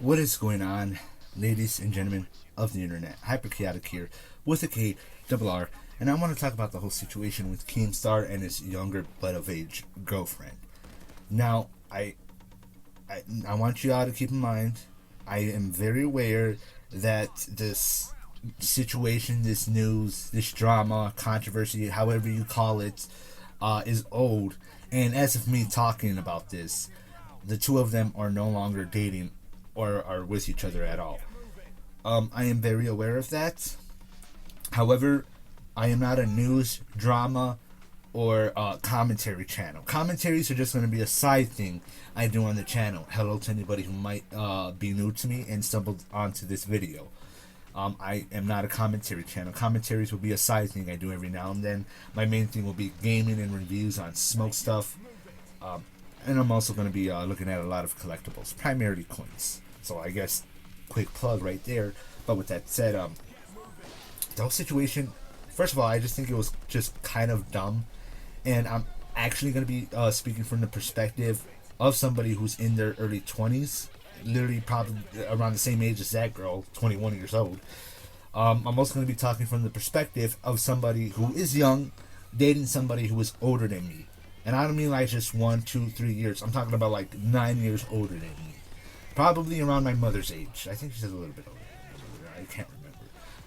What is going on, ladies and gentlemen of the internet? Hyper Chaotic here with a K double R, and I want to talk about the whole situation with Keemstar and his younger but of age girlfriend. Now, I want you all to keep in mind, I am very aware that this situation, this news, this drama, controversy, however you call it, is old. And as of me talking about this, the two of them are no longer dating or are with each other at all. I am very aware of that. However, I am not a news, drama, or commentary channel. Commentaries are just going to be a side thing I do on the channel. Hello to anybody who might be new to me and stumbled onto this video. I am not a commentary channel. Commentaries will be a side thing I do every now and then. My main thing will be gaming and reviews on smoke stuff. And I'm also going to be looking at a lot of collectibles, primarily coins. So I guess quick plug right there. But with that said, the whole situation, first of all, I just think it was just kind of dumb. And I'm actually going to be speaking from the perspective of somebody who's in their early 20s, literally probably around the same age as that girl, 21 years old. I'm also going to be talking from the perspective of somebody who is young, dating somebody who is older than me. And I don't mean like just 1, 2, 3 years. I'm talking about like 9 years older than me. Probably around my mother's age. I think she's a little bit older than my mother. I can't remember.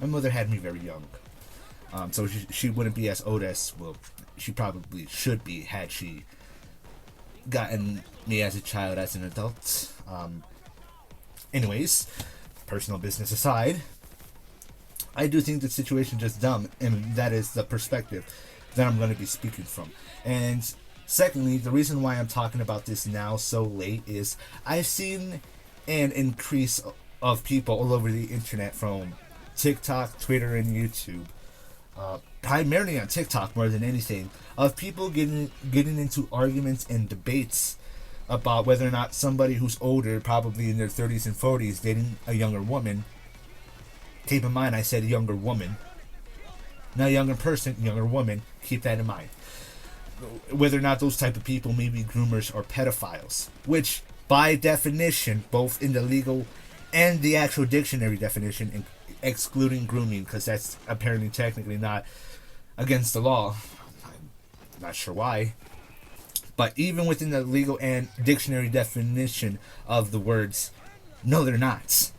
My mother had me very young. So she wouldn't be as old as, well, she probably should be had she gotten me as a child, as an adult. Anyways, personal business aside, I do think the situation just dumb, and that is the perspective that I'm going to be speaking from. And secondly, the reason why I'm talking about this now so late is I've seen an increase of people all over the internet, from TikTok, Twitter, and YouTube. Primarily on TikTok more than anything, of people getting into arguments and debates about whether or not somebody who's older, probably in their 30s and 40s, dating a younger woman. Keep in mind, I said younger woman, not younger person, younger woman. Keep that in mind. Whether or not those type of people may be groomers or pedophiles, which by definition, both in the legal and the actual dictionary definition, excluding grooming, because that's apparently technically not against the law. I'm not sure why. But even within the legal and dictionary definition of the words, no, they're not.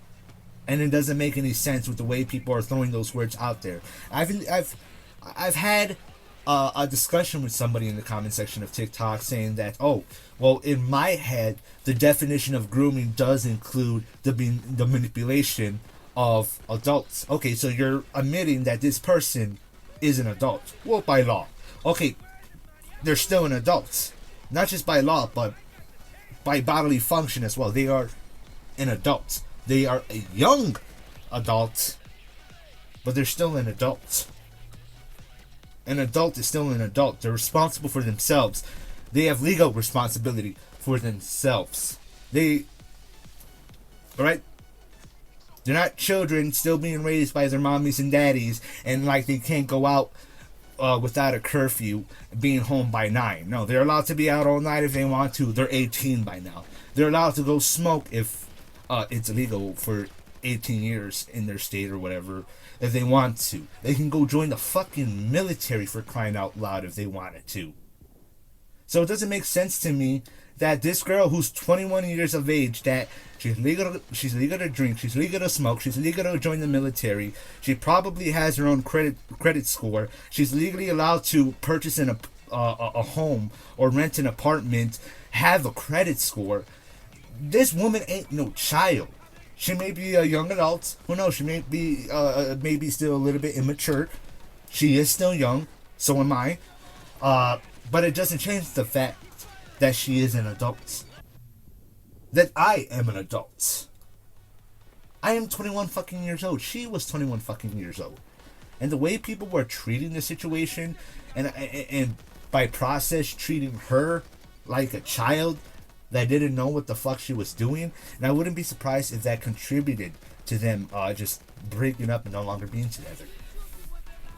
And it doesn't make any sense with the way people are throwing those words out there. I've had a discussion with somebody in the comment section of TikTok saying that, oh, well, in my head, the definition of grooming does include the manipulation of adults. Okay, so you're admitting that this person is an adult. Well, by law. Okay, they're still an adult. Not just by law, but by bodily function as well. They are an adult. They are a young adult, but they're still an adult. An adult is still an adult. They're responsible for themselves. They have legal responsibility for themselves. Alright? They're not children still being raised by their mommies and daddies, and like they can't go out without a curfew, being home by 9. No, they're allowed to be out all night if they want to. They're 18 by now. They're allowed to go smoke if it's illegal for 18 years in their state or whatever, if they want to. They can go join the fucking military, for crying out loud, if they wanted to. So it doesn't make sense to me that this girl who's 21 years of age, that she's legal to drink, she's legal to smoke, she's legal to join the military, she probably has her own credit score, she's legally allowed to purchase a home or rent an apartment, have a credit score. This woman ain't no child. She may be a young adult. Who knows? She may be maybe still a little bit immature. She is still young. So am I. But it doesn't change the fact that she is an adult. That I am an adult. I am 21 fucking years old. She was 21 fucking years old. And the way people were treating the situation, and by process treating her like a child that didn't know what the fuck she was doing, and I wouldn't be surprised if that contributed to them just breaking up and no longer being together.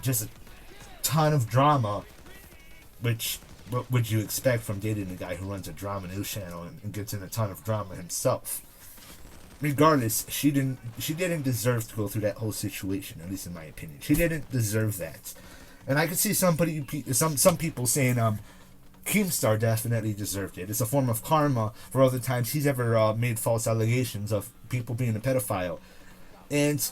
Just a ton of drama, which what would you expect from dating a guy who runs a drama news channel and gets in a ton of drama himself? regardless, she didn't deserve to go through that whole situation. At least in my opinion, she didn't deserve that. And I could see some people saying Keemstar definitely deserved it. It's a form of karma for all the times he's ever made false allegations of people being a pedophile. And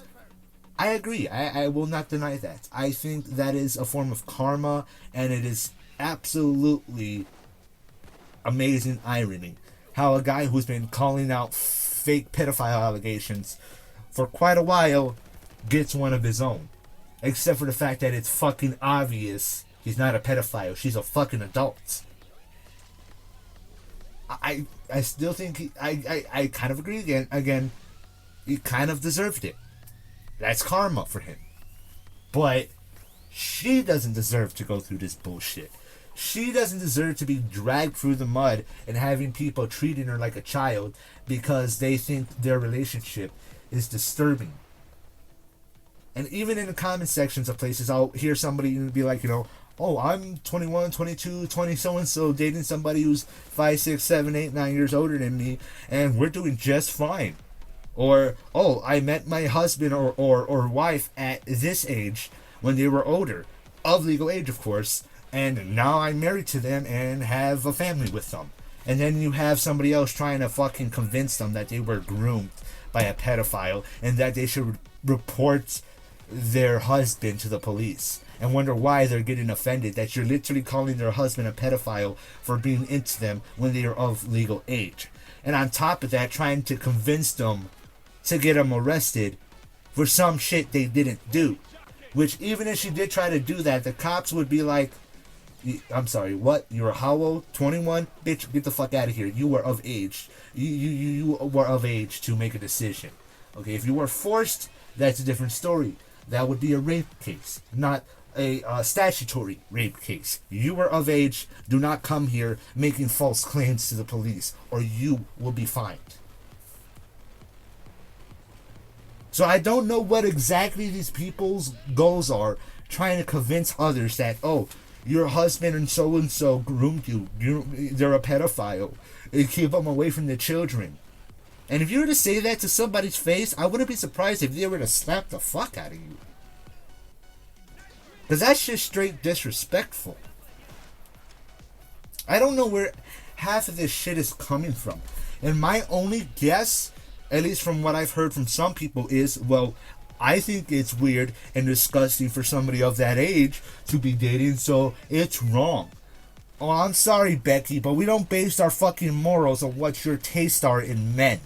I agree. I will not deny that. I think that is a form of karma, and it is absolutely amazing irony how a guy who's been calling out fake pedophile allegations for quite a while gets one of his own. Except for the fact that it's fucking obvious he's not a pedophile. She's a fucking adult. I still think I kind of agree again. He kind of deserved it. That's karma for him. But she doesn't deserve to go through this bullshit. She doesn't deserve to be dragged through the mud and having people treating her like a child because they think their relationship is disturbing. And even in the comment sections of places, I'll hear somebody be like, oh, I'm 21, 22, 20 so-and-so dating somebody who's 5, 6, 7, 8, 9 years older than me, and we're doing just fine. Or, oh, I met my husband or wife at this age when they were older, of legal age, of course, and now I'm married to them and have a family with them. And then you have somebody else trying to fucking convince them that they were groomed by a pedophile and that they should report their husband to the police, and wonder why they're getting offended that you're literally calling their husband a pedophile for being into them when they are of legal age. And on top of that, trying to convince them to get them arrested for some shit they didn't do. Which, even if she did try to do that, the cops would be like, I'm sorry, what? You're how old? 21? Bitch, get the fuck out of here. You were of age. You were of age to make a decision. Okay, if you were forced, that's a different story. That would be a rape case, not a statutory rape case. You were of age. Do not come here making false claims to the police, or you will be fined. So I don't know what exactly these people's goals are, trying to convince others that, oh, your husband and so groomed you. They're a pedophile. Keep them away from the children. And if you were to say that to somebody's face, I wouldn't be surprised if they were to slap the fuck out of you. Because that's just straight disrespectful. I don't know where half of this shit is coming from. And my only guess, at least from what I've heard from some people, is, well, I think it's weird and disgusting for somebody of that age to be dating, so it's wrong. Oh, I'm sorry, Becky, but we don't base our fucking morals on what your tastes are in men.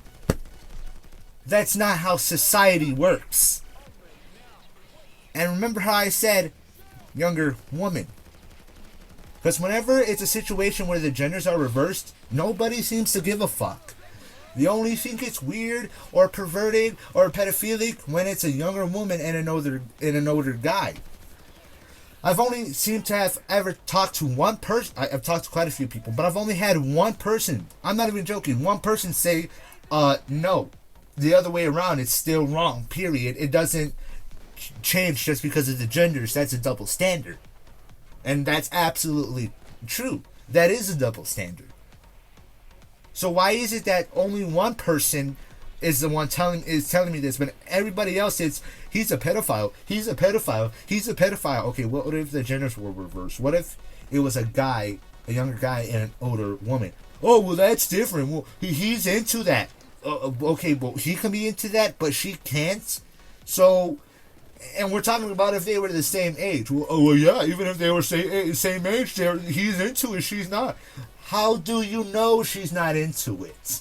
That's not how society works. And remember how I said younger woman. Because whenever it's a situation where the genders are reversed, nobody seems to give a fuck. They only think it's weird or perverted or pedophilic when it's a younger woman and an older guy. I've only seemed to have ever talked to one person. I've talked to quite a few people, but I've only had one person, I'm not even joking, one person say, no. The other way around, it's still wrong, period. It doesn't change just because of the genders. That's a double standard. And that's absolutely true. That is a double standard. So why is it that only one person is the one telling me this, but everybody else is, he's a pedophile, he's a pedophile, he's a pedophile. Okay, what if the genders were reversed? What if it was a guy, a younger guy, and an older woman? Oh, well, that's different. Well, he's into that. Okay, well, he can be into that, but she can't. So, and we're talking about if they were the same age. Well, yeah, even if they were same age, he's into it, she's not. How do you know she's not into it?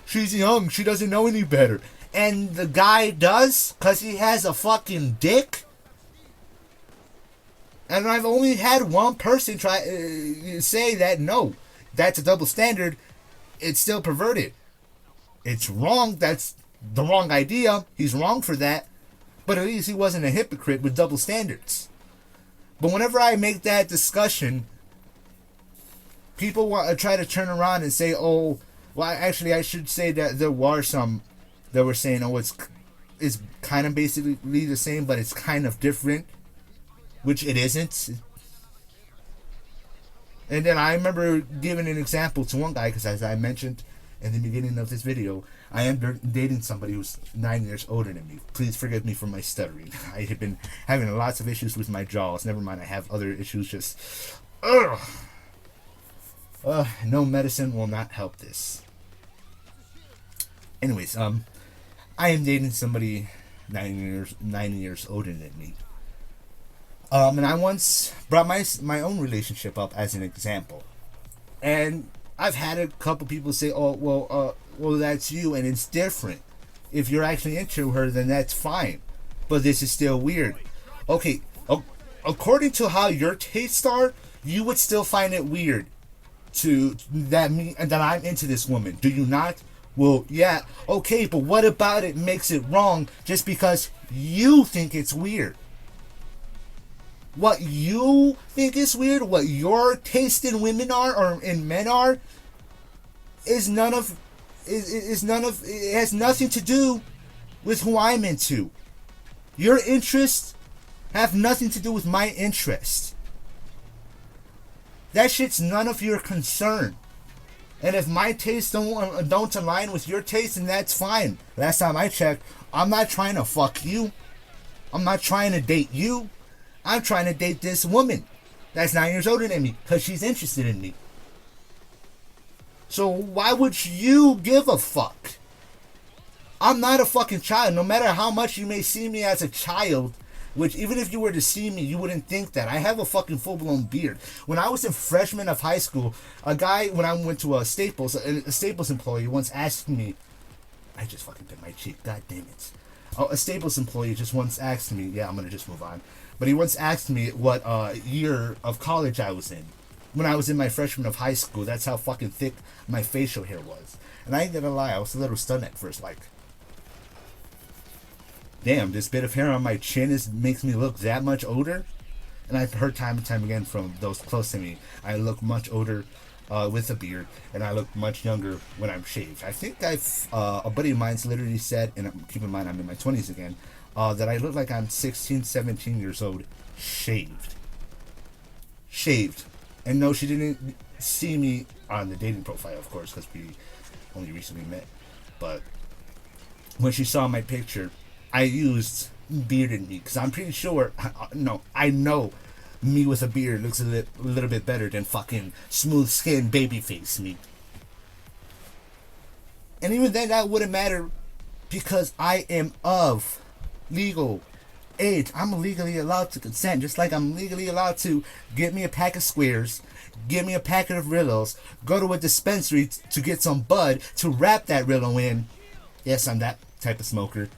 She's young, she doesn't know any better. And the guy does, because he has a fucking dick? And I've only had one person try say that, no, that's a double standard. It's still perverted. It's wrong. That's the wrong idea. He's wrong for that. But at least he wasn't a hypocrite with double standards. But whenever I make that discussion, people want to try to turn around and say, oh, well, actually, I should say that there were some that were saying, oh, it's kind of basically the same, but it's kind of different, which it isn't. And then I remember giving an example to one guy, because as I mentioned, in the beginning of this video, I am dating somebody who's 9 years older than me. Please forgive me for my stuttering. I have been having lots of issues with my jaws. Never mind, I have other issues. Just, ugh. No medicine will not help this. Anyways, I am dating somebody 9 years older than me. And I once brought my own relationship up as an example. And I've had a couple people say, "Oh, well, that's you, and it's different. If you're actually into her, then that's fine. But this is still weird." Okay, according to how your tastes are, you would still find it weird that I'm into this woman. Do you not? Well, yeah, okay, but what about it makes it wrong just because you think it's weird? What you think is weird, what your taste in women are or in men are, it has nothing to do with who I'm into. Your interests have nothing to do with my interests. That shit's none of your concern. And if my tastes don't align with your taste, then that's fine. Last time I checked, I'm not trying to fuck you. I'm not trying to date you. I'm trying to date this woman that's 9 years older than me because she's interested in me. So why would you give a fuck? I'm not a fucking child. No matter how much you may see me as a child, which even if you were to see me, you wouldn't think that. I have a fucking full-blown beard. When I was a freshman of high school, a guy, when I went to a Staples employee once asked me, I just fucking bit my cheek, god damn it. A Staples employee just once asked me, yeah, I'm gonna just move on. But he once asked me what year of college I was in. When I was in my freshman of high school, that's how fucking thick my facial hair was. And I ain't gonna lie, I was a little stunned at first, like, damn, this bit of hair on my chin makes me look that much older? And I've heard time and time again from those close to me, I look much older with a beard, and I look much younger when I'm shaved. I think a buddy of mine's literally said, and keep in mind I'm in my 20s again, that I look like I'm 16, 17 years old, shaved. Shaved. And no, she didn't see me on the dating profile, of course, because we only recently met. But when she saw my picture, I used bearded me, because I'm pretty sure, I know me with a beard looks a little bit better than fucking smooth skin baby face me. And even then, that wouldn't matter, because I am of legal age. I'm legally allowed to consent, just like I'm legally allowed to get me a pack of squares, get me a packet of Rillos, go to a dispensary to get some bud to wrap that Rillo in. Yes, I'm that type of smoker.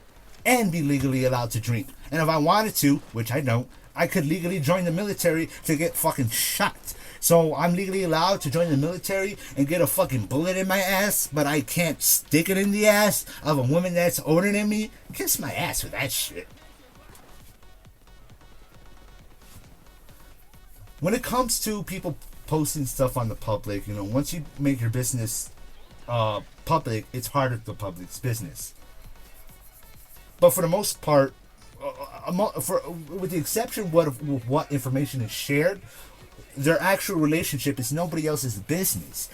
And be legally allowed to drink. And if I wanted to, which I don't, I could legally join the military to get fucking shot. So I'm legally allowed to join the military and get a fucking bullet in my ass, but I can't stick it in the ass of a woman that's older than me? Kiss my ass for that shit. When it comes to people posting stuff on the public, once you make your business public, it's part of the public's business. But for the most part, with the exception of what information is shared, their actual relationship is nobody else's business.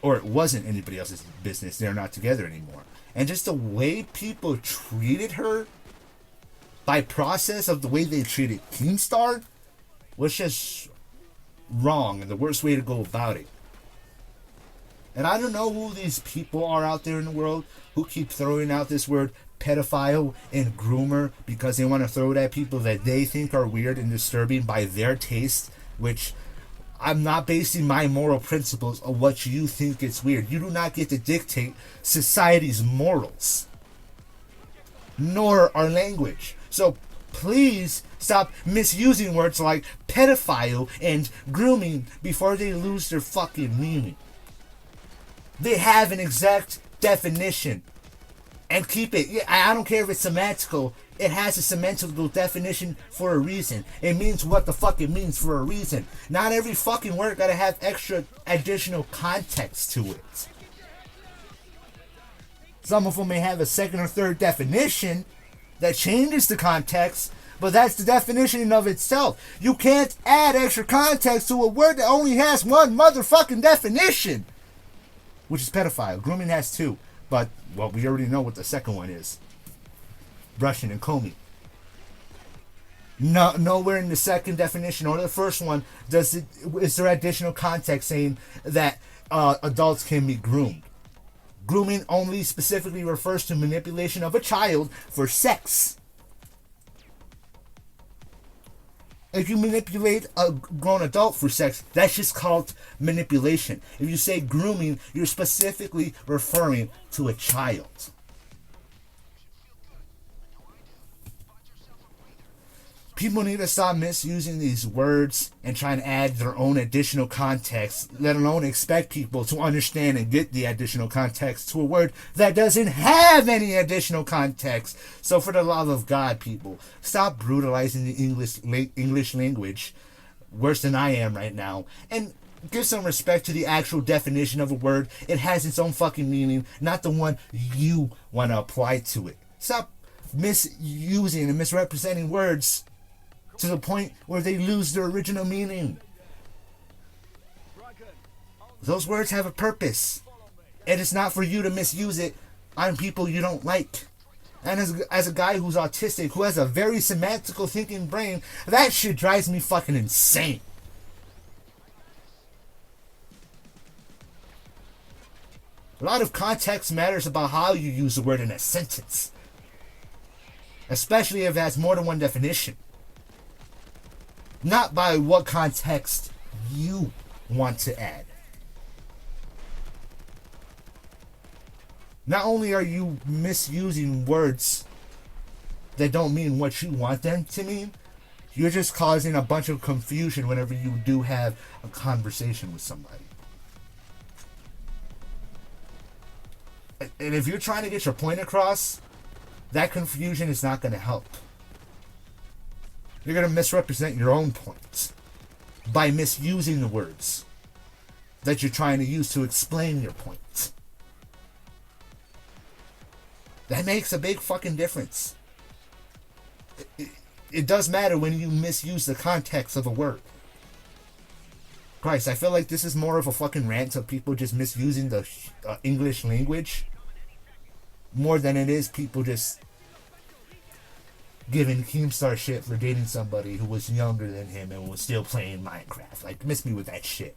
Or it wasn't anybody else's business. They're not together anymore. And just the way people treated her, by process of the way they treated Keemstar, was just wrong and the worst way to go about it. And I don't know who these people are out there in the world who keep throwing out this word pedophile and groomer because they want to throw it at people that they think are weird and disturbing by their taste, which I'm not basing my moral principles on what you think is weird. You do not get to dictate society's morals, nor our language. So please stop misusing words like pedophile and grooming before they lose their fucking meaning. They have an exact definition. And keep it. I don't care if it's semantical. It has a semantical definition for a reason. It means what the fuck it means for a reason. Not every fucking word gotta have extra additional context to it. Some of them may have a second or third definition that changes the context, but that's the definition in of itself. You can't add extra context to a word that only has one motherfucking definition. which is pedophile. Grooming has two, but, well, we already know what the second one is. Brushing and combing. No, nowhere in the second definition or the first one is there additional context saying that adults can be groomed. Grooming only specifically refers to manipulation of a child for sex. If you manipulate a grown adult for sex, that's just called manipulation. If you say grooming, you're specifically referring to a child. People need to stop misusing these words and trying to add their own additional context, let alone expect people to understand and get the additional context to a word that doesn't have any additional context. So for the love of God, people, stop brutalizing the English language worse than I am right now, and give some respect to the actual definition of a word. It has its own fucking meaning, not the one you want to apply to it. Stop misusing and misrepresenting words to the point where they lose their original meaning. Those words have a purpose, and it's not for you to misuse it on people you don't like. And as a guy who's autistic, who has a very semantical thinking brain, that shit drives me fucking insane. A lot of context matters about how you use the word in a sentence, especially if it has more than one definition. Not by what context you want to add. Not only are you misusing words that don't mean what you want them to mean, you're just causing a bunch of confusion whenever you do have a conversation with somebody. And if you're trying to get your point across, that confusion is not going to help. You're going to misrepresent your own points by misusing the words that you're trying to use to explain your point. That makes a big fucking difference. It does matter when you misuse the context of a word. Christ, I feel like this is more of a fucking rant of people just misusing the English language more than it is people just giving Keemstar shit for dating somebody who was younger than him and was still playing Minecraft. Like, miss me with that shit.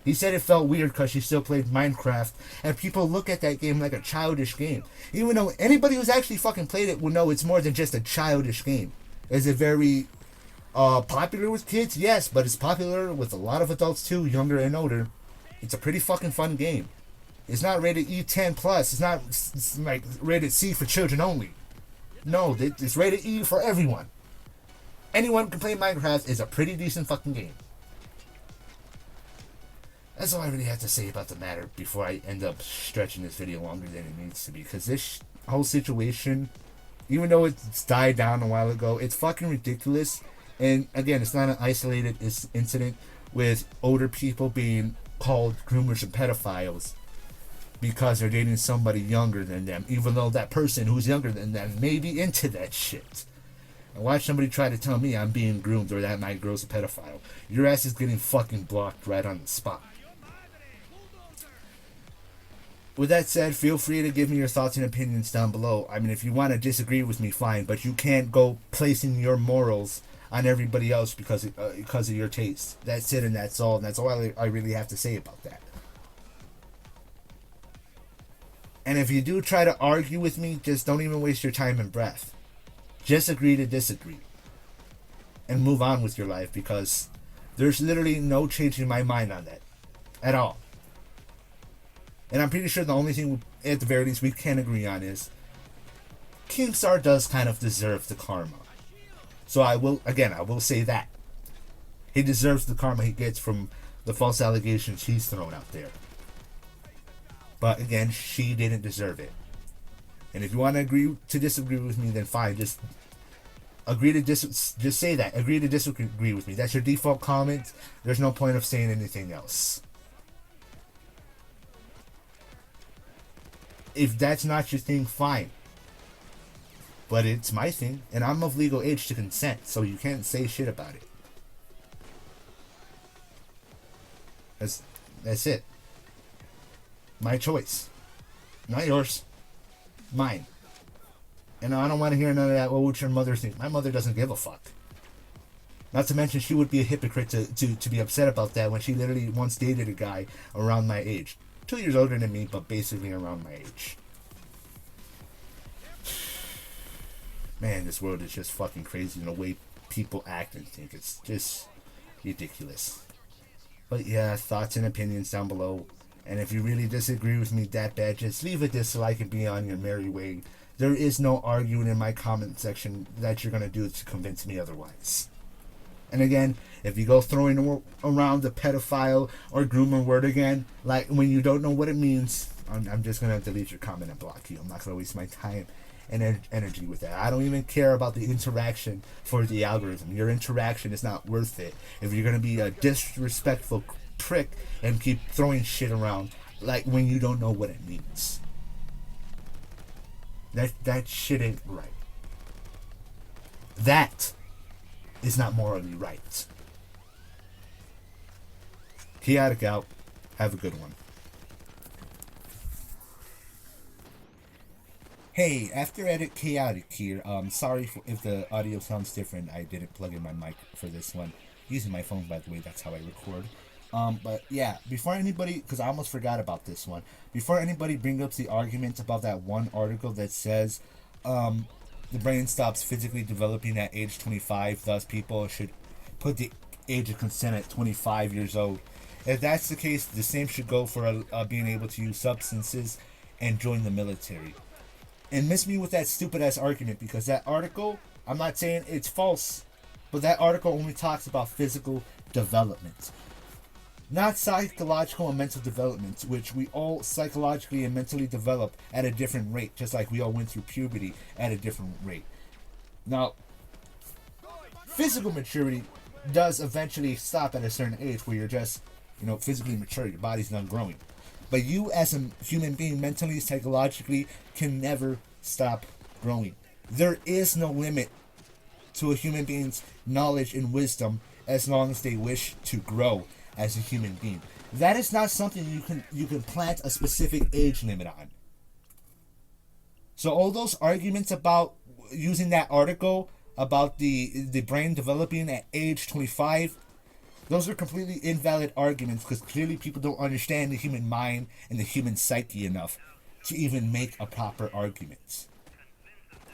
He said it felt weird because she still played Minecraft, and people look at that game like a childish game. Even though anybody who's actually fucking played it will know it's more than just a childish game. Is it very popular with kids? Yes, but it's popular with a lot of adults too, younger and older. It's a pretty fucking fun game. It's not rated E10+. It's like rated C for children only. No, it's rated E for everyone. Anyone can play Minecraft. It's a pretty decent fucking game. That's all I really have to say about the matter before I end up stretching this video longer than it needs to be. Because this whole situation, even though it's died down a while ago, it's fucking ridiculous. And again, it's not an isolated incident with older people being called groomers and pedophiles because they're dating somebody younger than them, even though that person who's younger than them may be into that shit. And watch somebody try to tell me I'm being groomed or that my girl's a pedophile. Your ass is getting fucking blocked right on the spot. With that said, feel free to give me your thoughts and opinions down below. I mean, if you want to disagree with me, fine, but you can't go placing your morals on everybody else because of your taste. That's it, and that's all. And that's all I really have to say about that. And if you do try to argue with me, just don't even waste your time and breath. Just agree to disagree. And move on with your life, because there's literally no changing my mind on that. At all. And I'm pretty sure the only thing, at the very least, we can agree on is Keemstar does kind of deserve the karma. So I will say that. He deserves the karma he gets from the false allegations he's thrown out there. But again, she didn't deserve it. And if you want to agree to disagree with me, then fine. Just agree to just say that. Agree to disagree with me. That's your default comment. There's no point of saying anything else. If that's not your thing, fine. But it's my thing, and I'm of legal age to consent, so you can't say shit about it. That's it. My choice. Not yours. Mine. And I don't want to hear none of that, well, what's your mother think? My mother doesn't give a fuck. Not to mention, she would be a hypocrite to be upset about that when she literally once dated a guy around my age. 2 years older than me, but basically around my age. Man, this world is just fucking crazy in the way people act and think. It's just ridiculous. But yeah, thoughts and opinions down below. And if you really disagree with me that bad, just leave a dislike and be on your merry way. There is no arguing in my comment section that you're going to do to convince me otherwise. And again, if you go throwing around the pedophile or groomer word again, like when you don't know what it means, I'm just going to delete your comment and block you. I'm not going to waste my time and energy with that. I don't even care about the interaction for the algorithm. Your interaction is not worth it if you're going to be a disrespectful prick and keep throwing shit around like when you don't know what it means. That shit ain't right. That is not morally right. Chaotic out. Have a good one. Hey, after edit Chaotic here. Sorry if the audio sounds different. I didn't plug in my mic for this one. Using my phone, by the way. That's how I record. But yeah, before anybody, because I almost forgot about this one. Before anybody brings up the argument about that one article that says, the brain stops physically developing at age 25, thus people should put the age of consent at 25 years old. If that's the case, the same should go for being able to use substances and join the military. And miss me with that stupid ass argument, because that article, I'm not saying it's false, but that article only talks about physical development. Not psychological and mental development, which we all psychologically and mentally develop at a different rate, just like we all went through puberty at a different rate. Now, physical maturity does eventually stop at a certain age where you're just, physically mature, your body's done growing. But you as a human being, mentally, psychologically, can never stop growing. There is no limit to a human being's knowledge and wisdom as long as they wish to grow as a human being. That is not something you can plant a specific age limit on. So all those arguments about using that article about the brain developing at age 25, those are completely invalid arguments, because clearly people don't understand the human mind and the human psyche enough to even make a proper argument.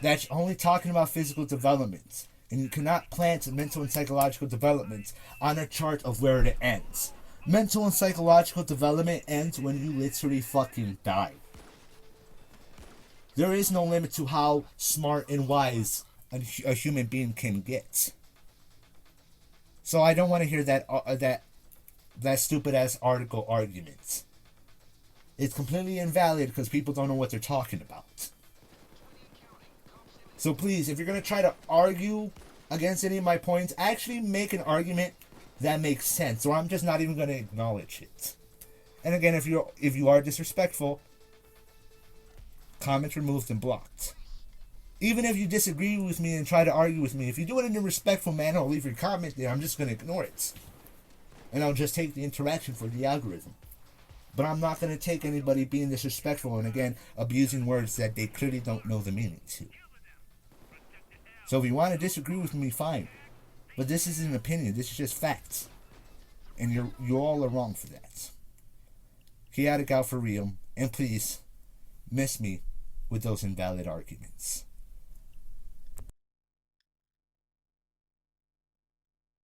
That's only talking about physical development. And you cannot plant mental and psychological development on a chart of where it ends. Mental and psychological development ends when you literally fucking die. There is no limit to how smart and wise a human being can get. So I don't want to hear that stupid ass article argument. It's completely invalid because people don't know what they're talking about. So please, if you're going to try to argue against any of my points, actually make an argument that makes sense, or I'm just not even going to acknowledge it. And again, if you are disrespectful, comments removed and blocked. Even if you disagree with me and try to argue with me, if you do it in a respectful manner or leave your comment there, I'm just going to ignore it. And I'll just take the interaction for the algorithm. But I'm not going to take anybody being disrespectful and, again, abusing words that they clearly don't know the meaning to. So if you want to disagree with me, fine. But this isn't an opinion. This is just facts. And you all are wrong for that. Chaotic out for real. And please, miss me with those invalid arguments.